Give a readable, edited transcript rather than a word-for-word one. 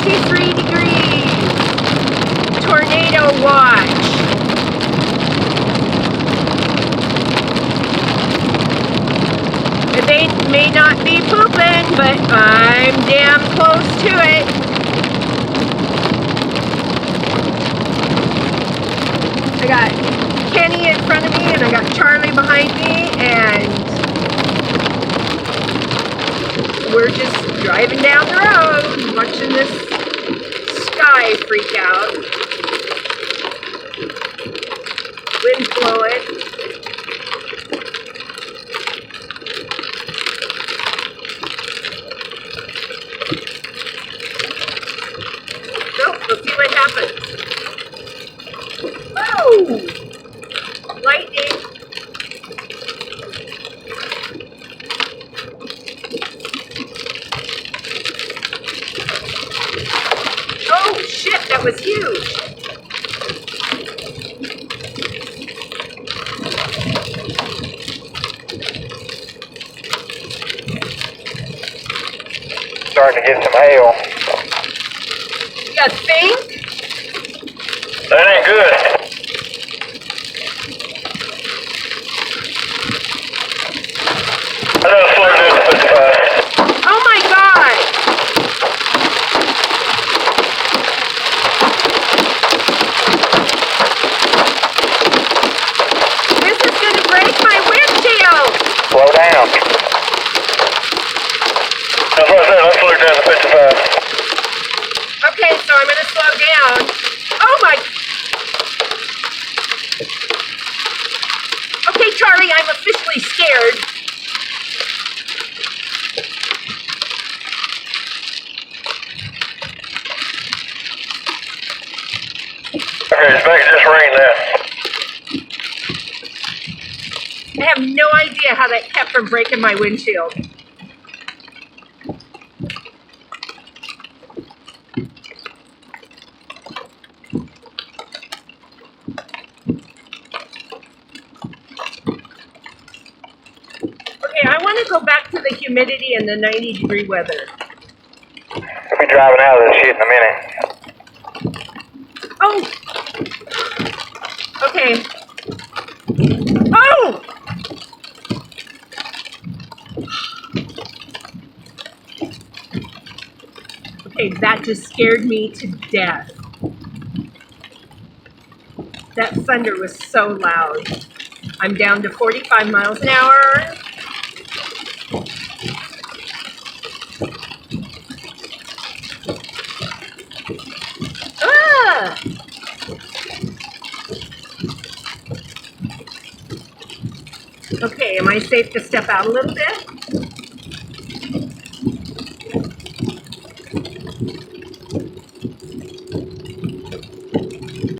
93 degrees. Tornado watch. They may not be pooping, but I'm damn close to it. I got Kenny in front of me and I got Charlie behind me, and we're just driving down the road watching this sky freak out. Wind blowing. Let's see what happens. Woo! Lightning. Oh shit, that was huge. Starting to get some hail. You think? That ain't good. I know it's slow down to 55. Oh my god! This is gonna break my windshield! Slow down. That's what I said, let's slow down to 55. Okay, so I'm gonna slow down. Oh my... Okay, Charlie, I'm officially scared. Okay, it's back to just rain now. I have no idea how that kept from breaking my windshield. Okay, I want to go back to the humidity and the 90-degree weather. We'll be driving out of this shit in a minute. Oh! Okay. Oh! Okay, that just scared me to death. That thunder was so loud. I'm down to 45 miles an hour. Ah! Okay, am I safe to step out a little bit?